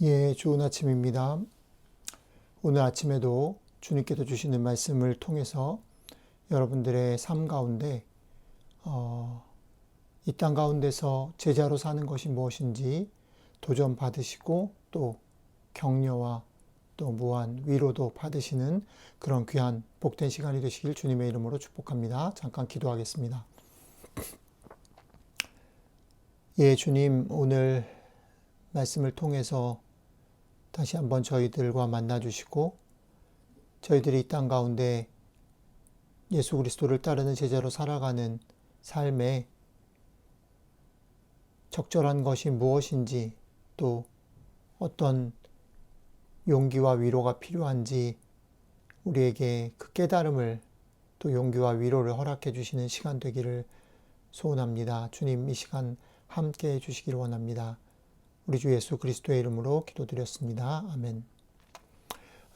예, 좋은 아침입니다. 오늘 아침에도 주님께서 주시는 말씀을 통해서 여러분들의 삶 가운데 이 땅 가운데서 제자로 사는 것이 무엇인지 도전 받으시고 또 격려와 또 무한 위로도 받으시는 그런 귀한 복된 시간이 되시길 주님의 이름으로 축복합니다. 잠깐 기도하겠습니다. 예, 주님, 오늘 말씀을 통해서 다시 한번 저희들과 만나 주시고 저희들이 이 땅 가운데 예수 그리스도를 따르는 제자로 살아가는 삶에 적절한 것이 무엇인지 또 어떤 용기와 위로가 필요한지 우리에게 그 깨달음을 또 용기와 위로를 허락해 주시는 시간 되기를 소원합니다. 주님, 이 시간 함께 해 주시기를 원합니다. 우리 주 예수 그리스도의 이름으로 기도드렸습니다. 아멘.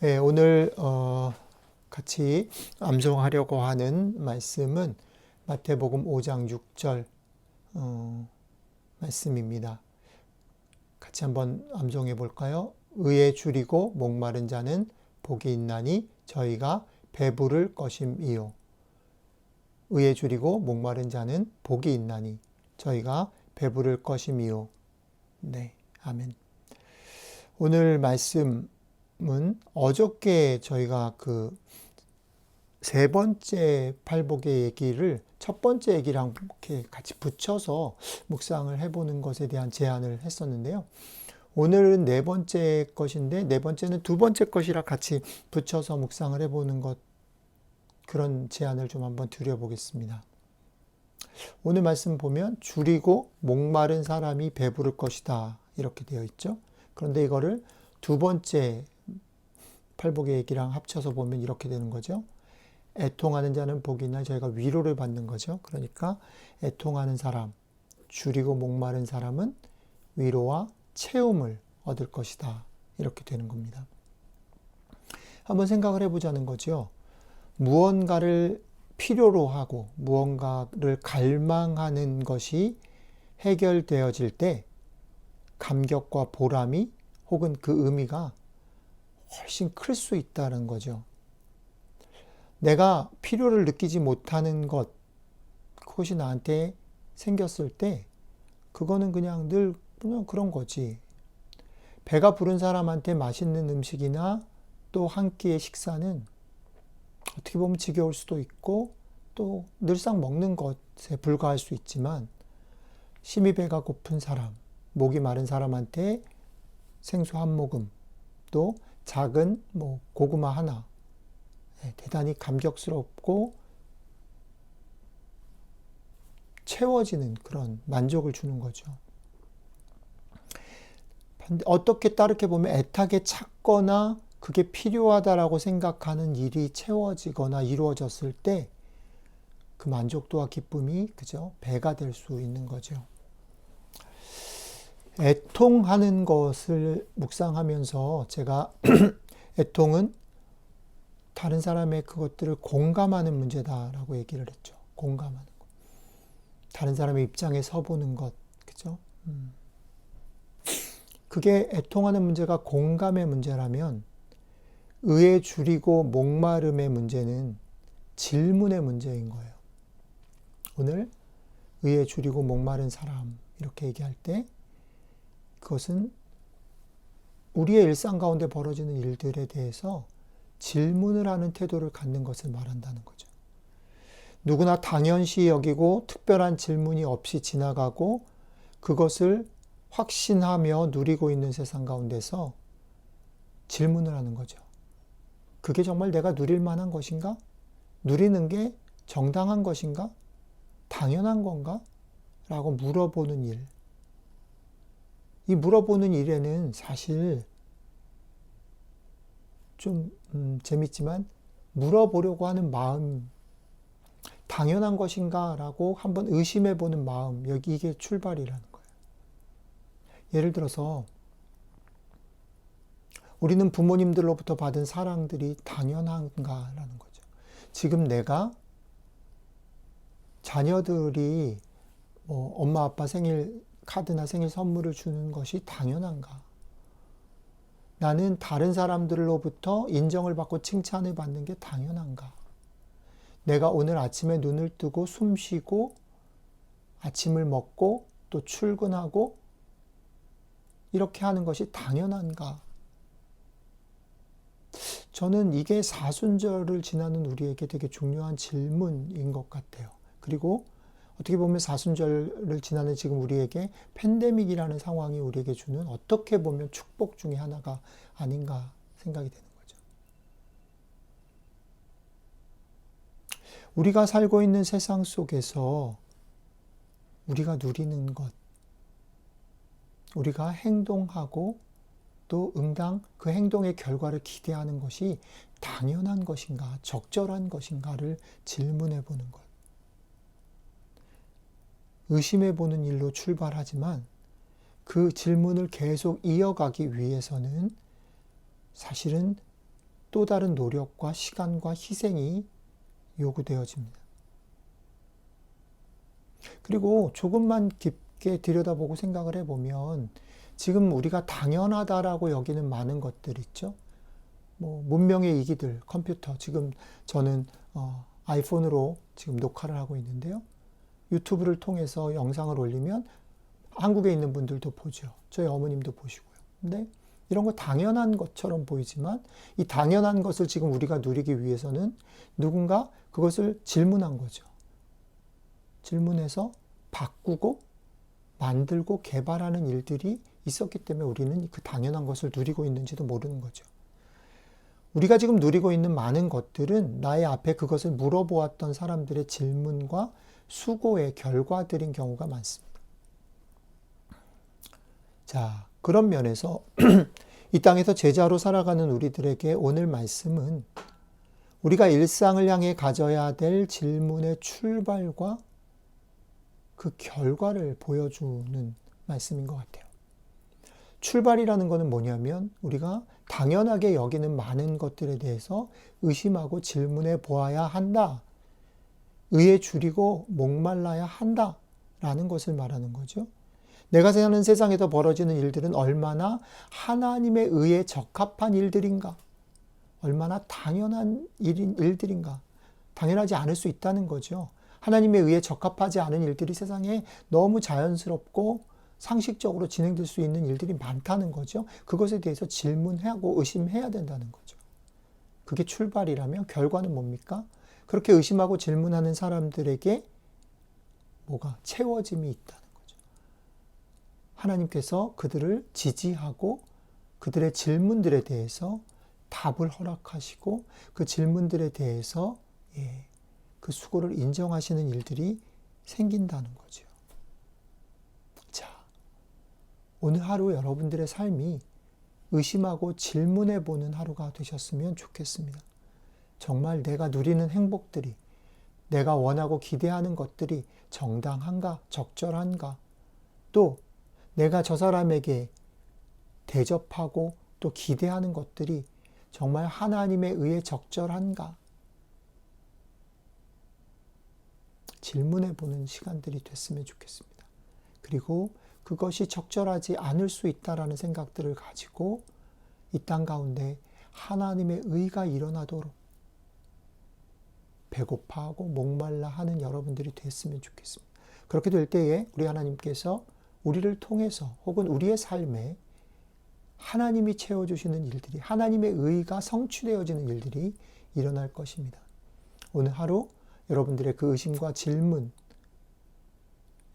네, 오늘 같이 암송하려고 하는 말씀은 마태복음 5장 6절 말씀입니다. 같이 한번 암송해 볼까요? 의에 줄이고 목마른 자는 복이 있나니 저희가 배부를 것임이요. 의에 줄이고 목마른 자는 복이 있나니 저희가 배부를 것임이요. 네, 아멘. 오늘 말씀은 어저께 저희가 그 세 번째 팔복의 얘기를 첫 번째 얘기랑 이렇게 같이 붙여서 묵상을 해보는 것에 대한 제안을 했었는데요. 오늘은 네 번째 것인데 네 번째는 두 번째 것이랑 같이 붙여서 묵상을 해보는 것, 그런 제안을 좀 한번 드려보겠습니다. 오늘 말씀 보면 줄이고 목마른 사람이 배부를 것이다 이렇게 되어 있죠. 그런데 이거를 두 번째 팔복의 얘기랑 합쳐서 보면 이렇게 되는 거죠. 애통하는 자는 복이 있나니 저희가 위로를 받는 거죠. 그러니까 애통하는 사람, 줄이고 목마른 사람은 위로와 채움을 얻을 것이다 이렇게 되는 겁니다. 한번 생각을 해보자는 거죠. 무언가를 필요로 하고 무언가를 갈망하는 것이 해결되어질 때 감격과 보람이 혹은 그 의미가 훨씬 클 수 있다는 거죠. 내가 필요를 느끼지 못하는 것, 그것이 나한테 생겼을 때 그거는 그냥 늘 그냥 그런 거지. 배가 부른 사람한테 맛있는 음식이나 또 한 끼의 식사는 어떻게 보면 지겨울 수도 있고 또 늘상 먹는 것에 불과할 수 있지만 심히 배가 고픈 사람, 목이 마른 사람한테 생수 한 모금, 또 작은 고구마 하나, 대단히 감격스럽고 채워지는 그런 만족을 주는 거죠. 어떻게 따르게 보면 애타게 찾거나 그게 필요하다라고 생각하는 일이 채워지거나 이루어졌을 때 그 만족도와 기쁨이 그죠? 배가 될 수 있는 거죠. 애통하는 것을 묵상하면서 제가 애통은 다른 사람의 그것들을 공감하는 문제다라고 얘기를 했죠. 공감하는 것. 다른 사람의 입장에 서보는 것. 그죠? 그게 애통하는 문제가 공감의 문제라면 의에 줄이고 목마름의 문제는 질문의 문제인 거예요. 오늘 의에 줄이고 목마른 사람 이렇게 얘기할 때 그것은 우리의 일상 가운데 벌어지는 일들에 대해서 질문을 하는 태도를 갖는 것을 말한다는 거죠. 누구나 당연시 여기고 특별한 질문이 없이 지나가고 그것을 확신하며 누리고 있는 세상 가운데서 질문을 하는 거죠. 그게 정말 내가 누릴 만한 것인가? 누리는 게 정당한 것인가? 당연한 건가? 라고 물어보는 일. 이 물어보는 일에는 사실 좀 재밌지만 물어보려고 하는 마음, 당연한 것인가? 라고 한번 의심해 보는 마음, 여기 이게 출발이라는 거예요. 예를 들어서 우리는 부모님들로부터 받은 사랑들이 당연한가라는 거죠. 지금 내가 자녀들이 엄마 아빠 생일 카드나 생일 선물을 주는 것이 당연한가? 나는 다른 사람들로부터 인정을 받고 칭찬을 받는 게 당연한가? 내가 오늘 아침에 눈을 뜨고 숨 쉬고 아침을 먹고 또 출근하고 이렇게 하는 것이 당연한가? 저는 이게 사순절을 지나는 우리에게 되게 중요한 질문인 것 같아요. 그리고 어떻게 보면 사순절을 지나는 지금 우리에게 팬데믹이라는 상황이 우리에게 주는 어떻게 보면 축복 중에 하나가 아닌가 생각이 되는 거죠. 우리가 살고 있는 세상 속에서 우리가 누리는 것, 우리가 행동하고 또 응당 그 행동의 결과를 기대하는 것이 당연한 것인가, 적절한 것인가를 질문해 보는 것. 의심해 보는 일로 출발하지만 그 질문을 계속 이어가기 위해서는 사실은 또 다른 노력과 시간과 희생이 요구되어집니다. 그리고 조금만 깊게 들여다보고 생각을 해보면 지금 우리가 당연하다라고 여기는 많은 것들 있죠. 뭐 문명의 이기들, 컴퓨터. 지금 저는 아이폰으로 지금 녹화를 하고 있는데요. 유튜브를 통해서 영상을 올리면 한국에 있는 분들도 보죠. 저희 어머님도 보시고요. 근데 이런 거 당연한 것처럼 보이지만 이 당연한 것을 지금 우리가 누리기 위해서는 누군가 그것을 질문한 거죠. 질문해서 바꾸고 만들고 개발하는 일들이 있었기 때문에 우리는 그 당연한 것을 누리고 있는지도 모르는 거죠. 우리가 지금 누리고 있는 많은 것들은 나의 앞에 그것을 물어보았던 사람들의 질문과 수고의 결과들인 경우가 많습니다. 자, 그런 면에서 이 땅에서 제자로 살아가는 우리들에게 오늘 말씀은 우리가 일상을 향해 가져야 될 질문의 출발과 그 결과를 보여주는 말씀인 것 같아요. 출발이라는 것은 뭐냐면 우리가 당연하게 여기는 많은 것들에 대해서 의심하고 질문해 보아야 한다. 의에 줄이고 목말라야 한다. 라는 것을 말하는 거죠. 내가 사는 세상에서 벌어지는 일들은 얼마나 하나님의 의에 적합한 일들인가? 얼마나 당연한 일들인가? 당연하지 않을 수 있다는 거죠. 하나님의 의에 적합하지 않은 일들이 세상에 너무 자연스럽고 상식적으로 진행될 수 있는 일들이 많다는 거죠. 그것에 대해서 질문하고 의심해야 된다는 거죠. 그게 출발이라면 결과는 뭡니까? 그렇게 의심하고 질문하는 사람들에게 뭐가 채워짐이 있다는 거죠. 하나님께서 그들을 지지하고 그들의 질문들에 대해서 답을 허락하시고 그 질문들에 대해서 그 수고를 인정하시는 일들이 생긴다는 거죠. 자, 오늘 하루 여러분들의 삶이 의심하고 질문해 보는 하루가 되셨으면 좋겠습니다. 정말 내가 누리는 행복들이, 내가 원하고 기대하는 것들이 정당한가, 적절한가, 또 내가 저 사람에게 대접하고 또 기대하는 것들이 정말 하나님의 의에 적절한가, 질문해 보는 시간들이 됐으면 좋겠습니다. 그리고 그것이 적절하지 않을 수 있다라는 생각들을 가지고 이 땅 가운데 하나님의 의가 일어나도록 배고파하고 목말라 하는 여러분들이 됐으면 좋겠습니다. 그렇게 될 때에 우리 하나님께서 우리를 통해서 혹은 우리의 삶에 하나님이 채워주시는 일들이, 하나님의 의가 성취되어지는 일들이 일어날 것입니다. 오늘 하루 여러분들의 그 의심과 질문,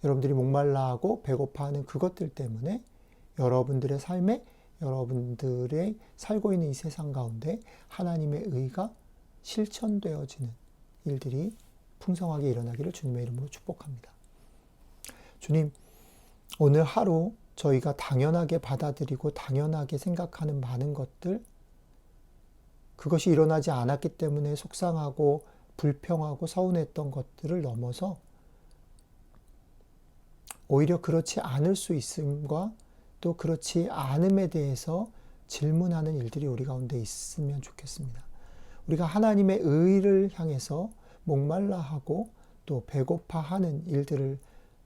여러분들이 목말라하고 배고파하는 그것들 때문에 여러분들의 삶에, 여러분들의 살고 있는 이 세상 가운데 하나님의 의가 실천되어지는 일들이 풍성하게 일어나기를 주님의 이름으로 축복합니다. 주님, 오늘 하루 저희가 당연하게 받아들이고 당연하게 생각하는 많은 것들, 그것이 일어나지 않았기 때문에 속상하고 불평하고 서운했던 것들을 넘어서 오히려 그렇지 않을 수 있음과 또 그렇지 않음에 대해서 질문하는 일들이 우리 가운데 있으면 좋겠습니다. 우리가 하나님의 의를 향해서 목말라하고 또 배고파하는 일들을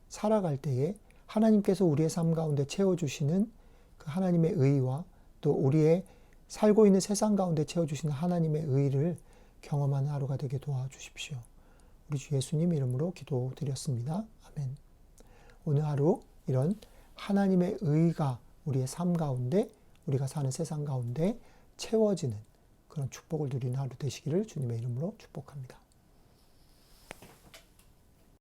살아갈 때에 하나님께서 우리의 삶 가운데 채워주시는 그 하나님의 의와 또 우리의 살고 있는 세상 가운데 채워주시는 하나님의 의를 경험하는 하루가 되게 도와주십시오. 우리 주 예수님 이름으로 기도드렸습니다. 아멘. 오늘 하루 이런 하나님의 의가 우리의 삶 가운데, 우리가 사는 세상 가운데 채워지는 그런 축복을 누리는 하루 되시기를 주님의 이름으로 축복합니다.